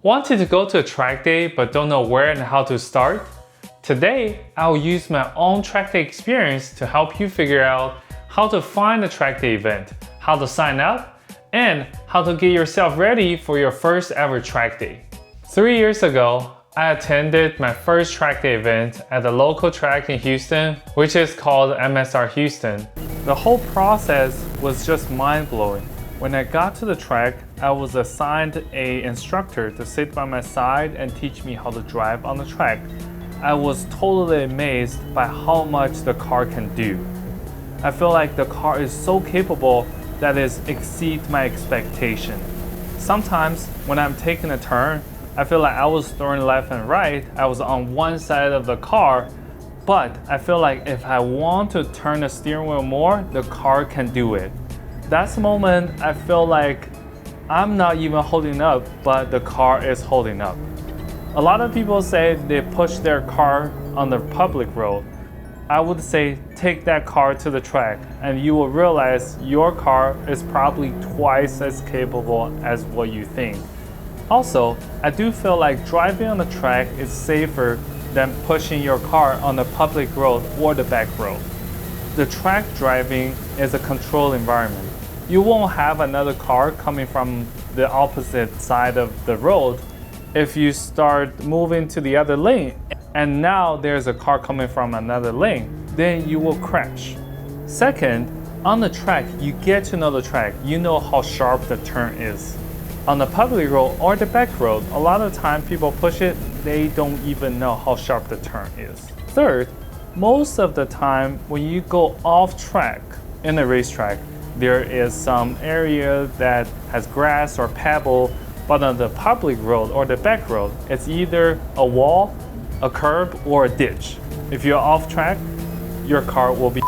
Wanted to go to a track day but don't know where and how to start? Today, I'll use my own track day experience to help you figure out how to find a track day event, how to sign up, and how to get yourself ready for your first ever track day. 3 years ago, I attended my first track day event at a local track in Houston, which is called MSR Houston. The whole process was just mind-blowing. When I got to the track, I was assigned an instructor to sit by my side and teach me how to drive on the track. I was totally amazed by how much the car can do. I feel like the car is so capable that it exceeds my expectation. Sometimes when I'm taking a turn, I feel like I was throwing left and right. I was on one side of the car, but I feel like if I want to turn the steering wheel more, the car can do it. That's the moment I feel like I'm not even holding up, but the car is holding up. A lot of people say they push their car on the public road. I would say take that car to the track and you will realize your car is probably twice as capable as what you think. Also, I do feel like driving on the track is safer than pushing your car on the public road or the back road. The track driving is a controlled environment. You won't have another car coming from the opposite side of the road. If you start moving to the other lane and now there's a car coming from another lane, then you will crash. Second, on the track, you get to know the track. You know how sharp the turn is. On the public road or the back road, a lot of time people push it, they don't even know how sharp the turn is. Third, most of the time when you go off track in a racetrack, there is some area that has grass or pebble, but on the public road or the back road, it's either a wall, a curb, or a ditch. If you're off track, your car will be.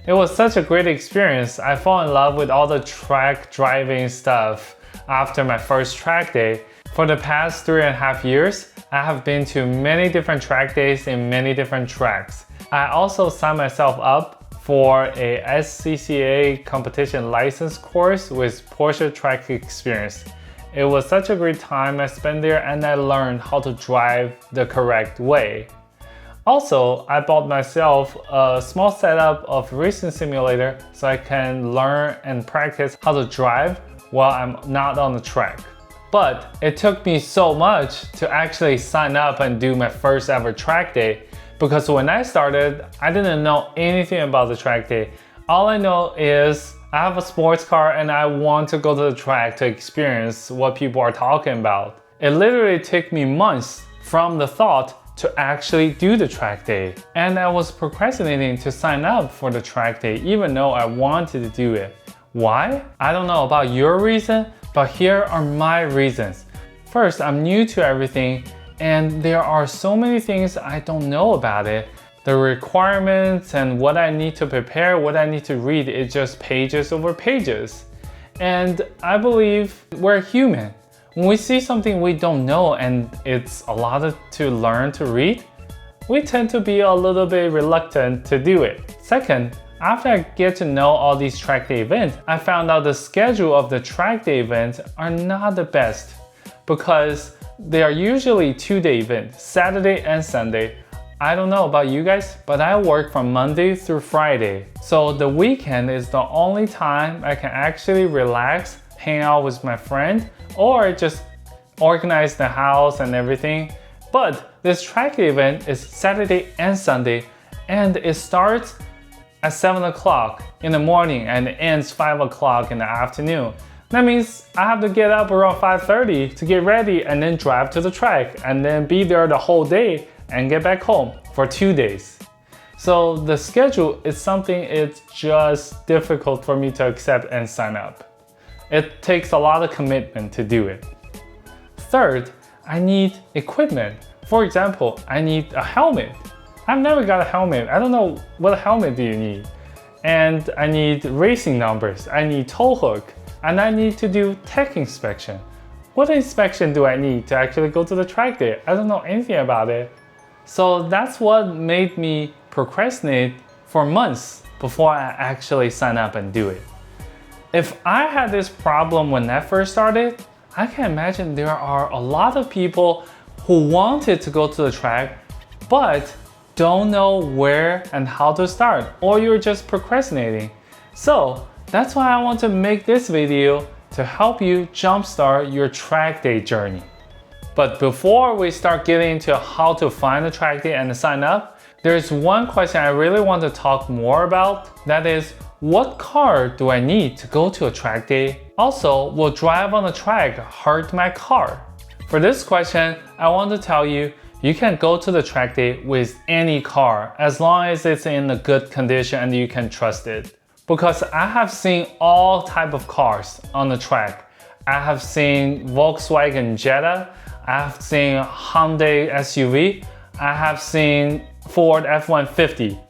It was such a great experience. I fell in love with all the track driving stuff after my first track day. For the past 3.5 years, I have been to many different track days in many different tracks. I also signed myself up for a SCCA competition license course with Porsche Track Experience. It was such a great time I spent there and I learned how to drive the correct way. Also, I bought myself a small setup of racing simulator so I can learn and practice how to drive while I'm not on the track. But it took me so much to actually sign up and do my first ever track day because when I started, I didn't know anything about the track day. All I know is I have a sports car and I want to go to the track to experience what people are talking about. It literally took me months from the thought to actually do the track day. And I was procrastinating to sign up for the track day even though I wanted to do it. Why? I don't know about your reason, but here are my reasons. First, I'm new to everything and there are so many things I don't know about it. The requirements and what I need to prepare, what I need to read is just pages over pages. And I believe we're human. When we see something we don't know and it's a lot to learn to read, we tend to be a little bit reluctant to do it. Second, after I get to know all these track day events, I found out the schedule of the track day events are not the best because they are usually 2-day events, Saturday and Sunday. I don't know about you guys, but I work from Monday through Friday. So the weekend is the only time I can actually relax, hang out with my friend, or just organize the house and everything. But this track event is Saturday and Sunday, and it starts at 7 o'clock in the morning and it ends 5 o'clock in the afternoon. That means I have to get up around 5:30 to get ready and then drive to the track and then be there the whole day and get back home for 2 days. So the schedule is something it's just difficult for me to accept and sign up. It takes a lot of commitment to do it. Third, I need equipment. For example, I need a helmet. I've never got a helmet. I don't know what helmet do you need. And I need racing numbers. I need tow hook. And I need to do tech inspection. What inspection do I need to actually go to the track day? I don't know anything about it. So that's what made me procrastinate for months before I actually sign up and do it. If I had this problem when I first started, I can imagine there are a lot of people who wanted to go to the track, but don't know where and how to start, or you're just procrastinating. So that's why I want to make this video to help you jumpstart your track day journey. But before we start getting into how to find the track day and sign up, there's one question I really want to talk more about. That is, what car do I need to go to a track day? Also, will drive on the track hurt my car? For this question, I want to tell you, you can go to the track day with any car as long as it's in a good condition and you can trust it. Because I have seen all type of cars on the track. I have seen Volkswagen Jetta, I have seen Hyundai SUV, I have seen Ford F-150.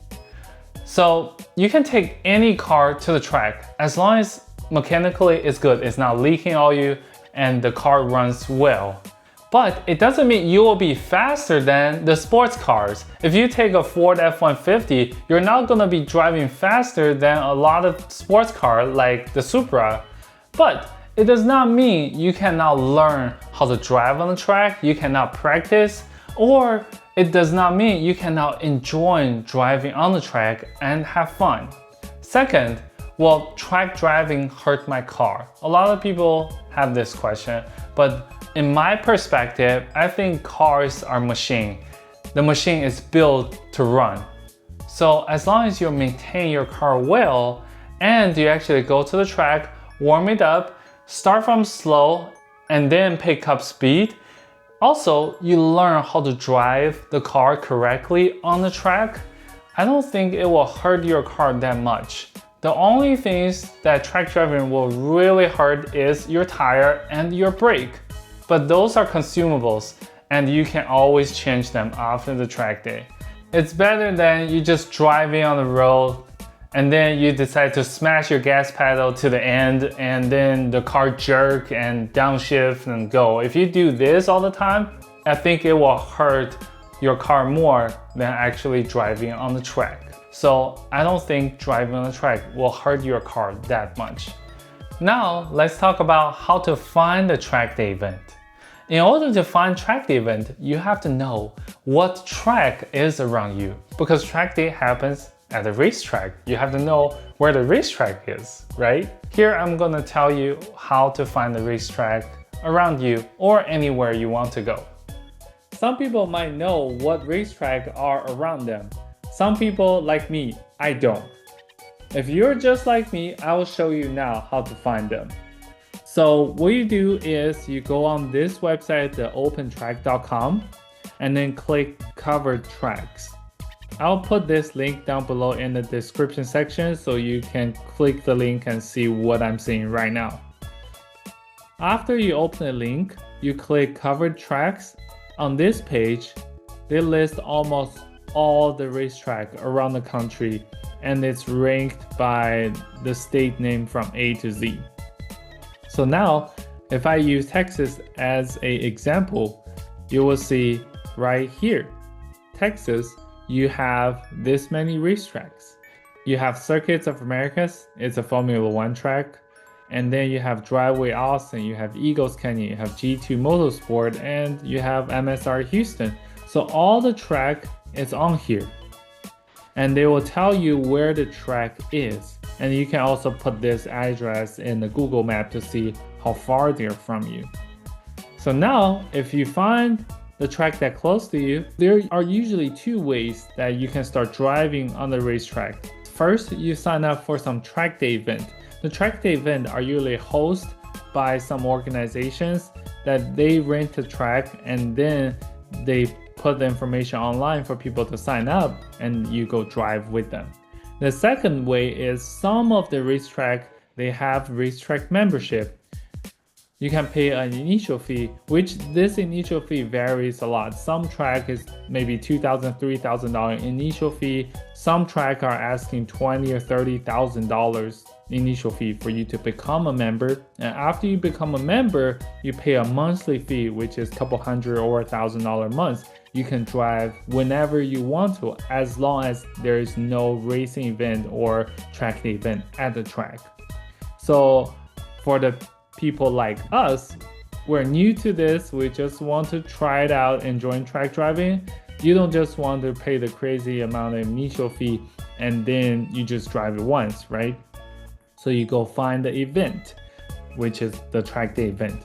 So you can take any car to the track as long as mechanically it's good, it's not leaking on you, and the car runs well. But it doesn't mean you will be faster than the sports cars. If you take a Ford F-150, you're not gonna be driving faster than a lot of sports cars like the Supra. But it does not mean you cannot learn how to drive on the track, you cannot practice, or it does not mean you cannot enjoy driving on the track and have fun. Second, will track driving hurt my car? A lot of people have this question, but in my perspective, I think cars are machine. The machine is built to run. So as long as you maintain your car well and you actually go to the track, warm it up, start from slow and then pick up speed. Also, you learn how to drive the car correctly on the track. I don't think it will hurt your car that much. The only things that track driving will really hurt is your tire and your brake. But those are consumables and you can always change them after the track day. It's better than you just driving on the road and then you decide to smash your gas pedal to the end and then the car jerk and downshift and go. If you do this all the time, I think it will hurt your car more than actually driving on the track. So I don't think driving on the track will hurt your car that much. Now let's talk about how to find the track day event. In order to find track day event, you have to know what track is around you. Because track day happens at a racetrack, you have to know where the racetrack is, right? Here I'm gonna tell you how to find the racetrack around you or anywhere you want to go. Some people might know what racetrack are around them. Some people, like me, I don't. If you're just like me, I will show you now how to find them. So what you do is you go on this website, the opentrack.com, and then click covered tracks. I'll put this link down below in the description section so you can click the link and see what I'm seeing right now. After you open the link, you click covered tracks. On this page, they list almost all the racetrack around the country and it's ranked by the state name from A to Z. So now, if I use Texas as an example, you will see right here, Texas, you have this many racetracks. You have Circuits of Americas, it's a Formula One track. And then you have Driveway Austin, you have Eagles Canyon, you have G2 Motorsport, and you have MSR Houston. So all the track is on here. And they will tell you where the track is. And you can also put this address in the Google map to see how far they're from you. So now, if you find the track that's close to you, there are usually two ways that you can start driving on the racetrack. First, you sign up for some track day event. The track day event are usually hosted by some organizations that they rent the track and then they put the information online for people to sign up and you go drive with them. The second way is some of the racetrack, they have racetrack membership. You can pay an initial fee, which this initial fee varies a lot. Some track is maybe $2,000, $3,000 initial fee. Some track are asking $20,000 or $30,000 initial fee for you to become a member. And after you become a member, you pay a monthly fee, which is a couple hundred or $1,000 a month. You can drive whenever you want to, as long as there is no racing event or track day event at the track. So for the people like us, we're new to this, we just want to try it out and join track driving, you don't just want to pay the crazy amount of initial fee and then you just drive it once, right? So you go find the event, which is the track day event.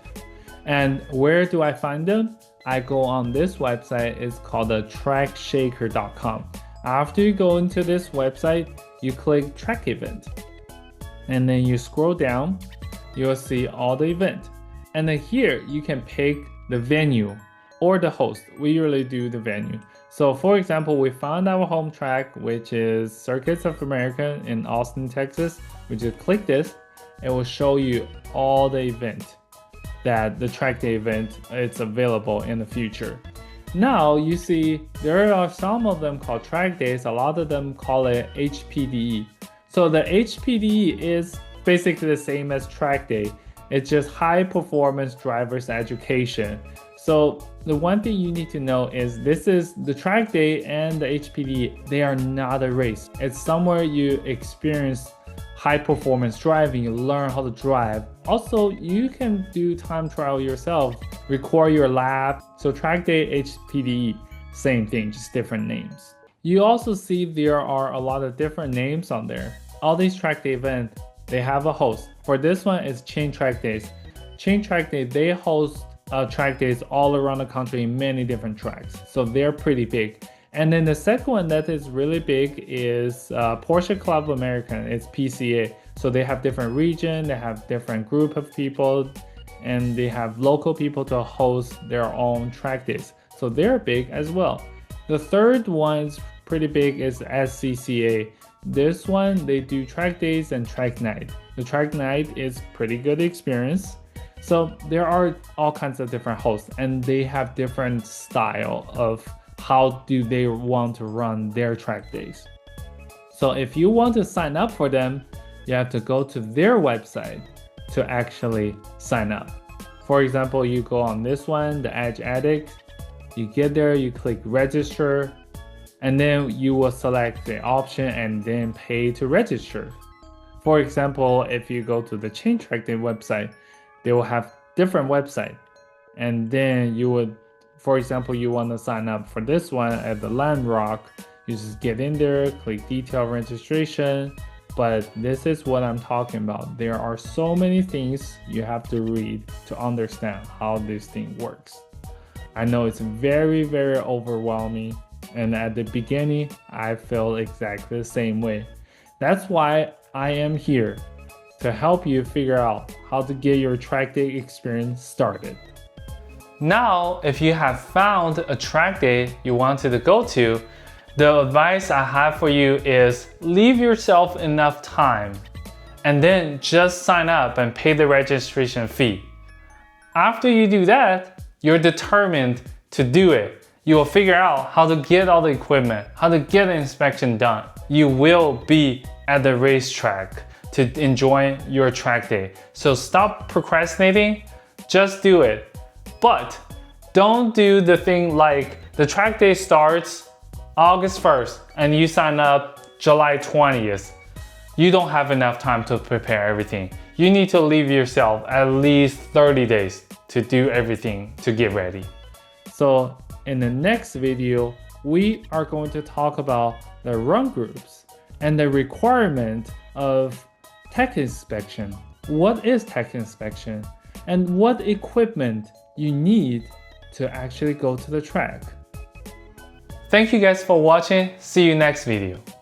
And where do I find them? I go on this website. It's called the trackshaker.com. After you go into this website, you click track event. And then you scroll down, you'll see all the event. And then here you can pick the venue or the host. We usually do the venue. So for example, we found our home track, which is Circuits of America in Austin, Texas. We just click this, it will show you all the event that the track day event is available in the future. Now you see there are some of them called track days, a lot of them call it HPDE. So the HPDE is basically the same as track day. It's just high performance drivers education. So the one thing you need to know is this is the track day and the HPDE, they are not a race. It's somewhere you experience high performance driving, you learn how to drive. Also, you can do time trial yourself, record your lap. So track day, HPDE, same thing, just different names. You also see there are a lot of different names on there. All these track day events, they have a host. For this one, it's Chain Track Days. Chain Track Day, they host track days all around the country in many different tracks. So they're pretty big. And then the second one that is really big is Porsche Club American. It's PCA. So they have different region, they have different group of people, and they have local people to host their own track days. So they're big as well. The third one's pretty big is SCCA. This one, they do track days and track night. The track night is pretty good experience. So there are all kinds of different hosts and they have different style of how do they want to run their track days. So if you want to sign up for them, you have to go to their website to actually sign up. For example, you go on this one, the Edge Addict, you get there, you click register, and then you will select the option and then pay to register. For example, if you go to the Chain Track Day website, they will have different website. And then you would, for example, you want to sign up for this one at the Land Rock, you just get in there, click detail registration. But this is what I'm talking about. There are so many things you have to read to understand how this thing works. I know it's very, very overwhelming. And at the beginning, I felt exactly the same way. That's why I am here to help you figure out how to get your track day experience started. Now, if you have found a track day you wanted to go to, the advice I have for you is leave yourself enough time and then just sign up and pay the registration fee. After you do that, you're determined to do it. You will figure out how to get all the equipment, how to get the inspection done. You will be at the racetrack to enjoy your track day. So stop procrastinating, just do it. But don't do the thing like the track day starts August 1st and you sign up July 20th. You don't have enough time to prepare everything. You need to leave yourself at least 30 days to do everything to get ready. So in the next video, we are going to talk about the run groups and the requirement of tech inspection. What is tech inspection? And what equipment you need to actually go to the track. Thank you guys for watching. See you next video.